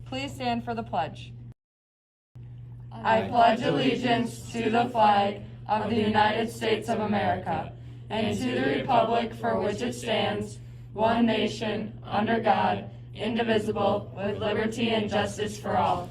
Please stand for the pledge. I pledge allegiance to the flag of the United States of America and to the republic for which it stands, one nation, under God, indivisible, with liberty and justice for all.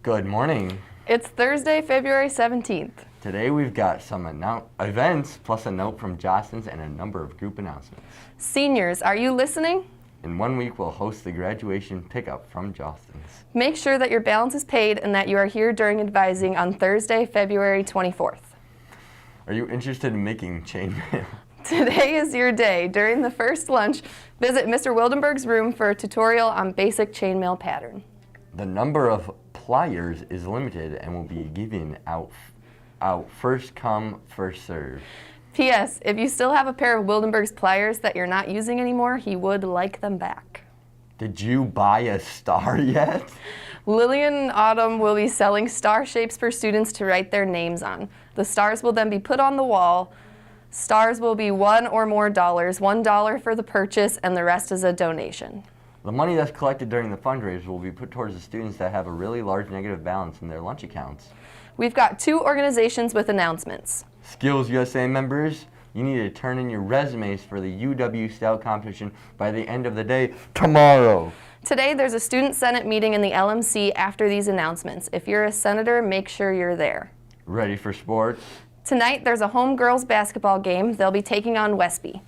Good morning. It's Thursday, February 17th. Today we've got some events plus a note from Jostens and a number of group announcements. Seniors, are you listening? In 1 week we'll host the graduation pickup from Jostens. Make sure that your balance is paid and that you are here during advising on Thursday, February 24th. Are you interested in making chainmail? Today is your day. During the first lunch, visit Mr. Wildenberg's room for a tutorial on basic chainmail pattern. The number of pliers is limited and will be given out first come, first serve. P.S. If you still have a pair of Wildenberg's pliers that you're not using anymore, he would like them back. Did you buy a star yet? Lillian and Autumn will be selling star shapes for students to write their names on. The stars will then be put on the wall. Stars will be $1 or more, $1 for the purchase, and the rest is a donation. The money that's collected during the fundraiser will be put towards the students that have a really large negative balance in their lunch accounts. We've got 2 organizations with announcements. Skills USA members, you need to turn in your resumes for the UW Scout competition by the end of the day tomorrow. Today there's a student senate meeting in the LMC after these announcements. If you're a senator, make sure you're there. Ready for sports? Tonight there's a home girls basketball game. They'll be taking on Westby.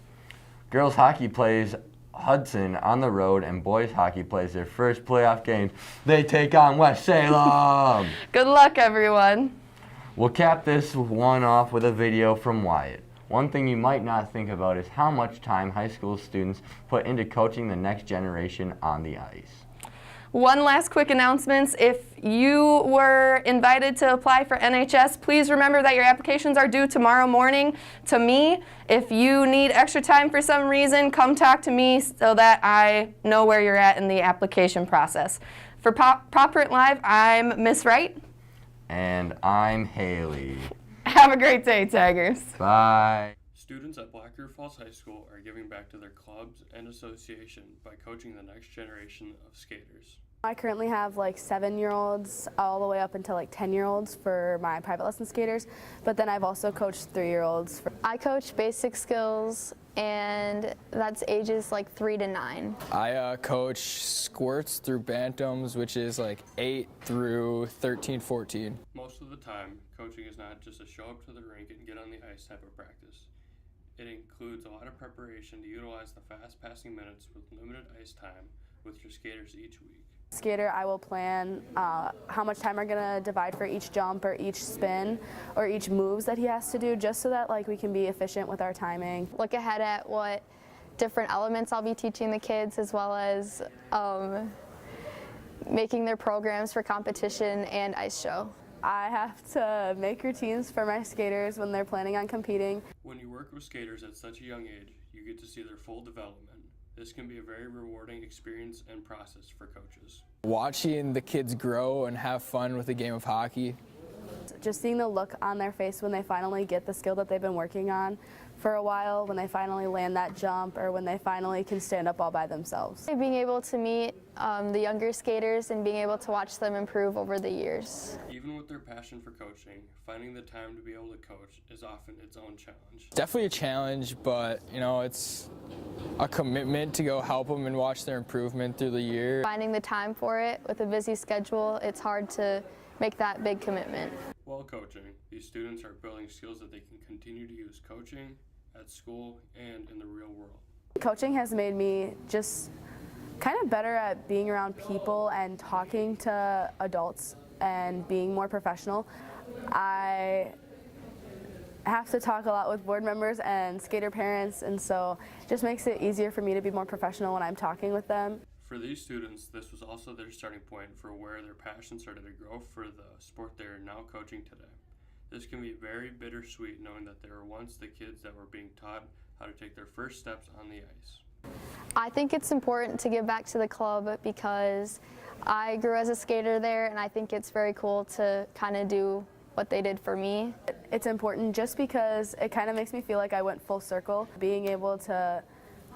Girls hockey plays Hudson on the road, and boys hockey plays their first playoff game. They take on West Salem. Good luck, everyone. We'll cap this one off with a video from Wyatt. One thing you might not think about is how much time high school students put into coaching the next generation on the ice. One last quick announcement. If you were invited to apply for NHS, please remember that your applications are due tomorrow morning to me. If you need extra time for some reason, come talk to me so that I know where you're at in the application process. For Paw Print Live, I'm Miss Wright. And I'm Haley. Have a great day, Tigers. Bye. Students at Black River Falls High School are giving back to their clubs and association by coaching the next generation of skaters. I currently have like 7-year-olds all the way up until like 10-year-olds for my private lesson skaters, but then I've also coached 3-year-olds. I coach basic skills, and that's ages like 3 to 9. I coach squirts through bantams, which is like 8 through 13, 14. Most of the time, coaching is not just a show up to the rink and get on the ice type of practice. It includes a lot of preparation to utilize the fast passing minutes with limited ice time with your skaters each week. Skater, I will plan how much time we're gonna divide for each jump or each spin or each moves that he has to do, just so that like we can be efficient with our timing. Look ahead at what different elements I'll be teaching the kids, as well as making their programs for competition and ice show. I have to make routines for my skaters when they're planning on competing. When you work with skaters at such a young age, you get to see their full development. This can be a very rewarding experience and process for coaches. Watching the kids grow and have fun with the game of hockey. Just seeing the look on their face when they finally get the skill that they've been working on for a while, when they finally land that jump, or when they finally can stand up all by themselves. Being able to meet the younger skaters and being able to watch them improve over the years. Even with their passion for coaching, finding the time to be able to coach is often its own challenge. Definitely a challenge, but you know, it's a commitment to go help them and watch their improvement through the year. Finding the time for it with a busy schedule, it's hard to make that big commitment. While coaching, these students are building skills that they can continue to use coaching, at school, and in the real world. Coaching has made me just kind of better at being around people and talking to adults and being more professional. I have to talk a lot with board members and skater parents, and so it just makes it easier for me to be more professional when I'm talking with them. For these students, this was also their starting point for where their passion started to grow for the sport they are now coaching today. This can be very bittersweet knowing that they were once the kids that were being taught how to take their first steps on the ice. I think it's important to give back to the club because I grew as a skater there, and I think it's very cool to kind of do what they did for me. It's important just because it kind of makes me feel like I went full circle. Being able to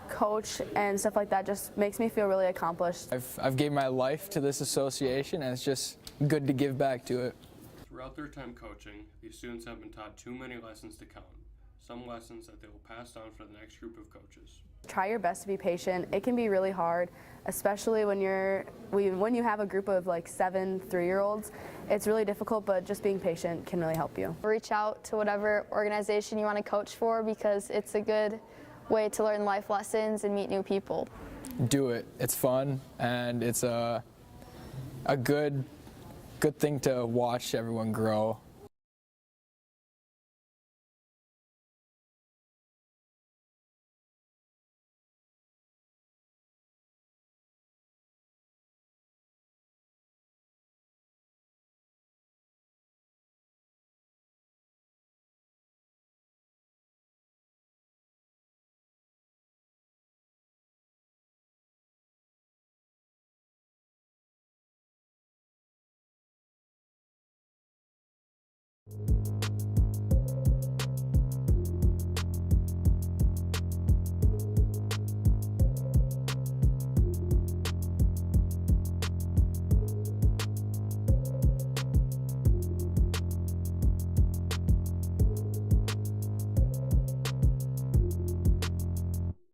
coach and stuff like that just makes me feel really accomplished. I've gave my life to this association, and it's just good to give back to it. Throughout their time coaching, these students have been taught too many lessons to count. Some lessons that they will pass on for the next group of coaches. Try your best to be patient. It can be really hard, especially when you have a group of like 7 3-year-olds. It's really difficult, but just being patient can really help you. Reach out to whatever organization you want to coach for because it's a good way to learn life lessons and meet new people. Do it. It's fun, and it's a good thing to watch everyone grow.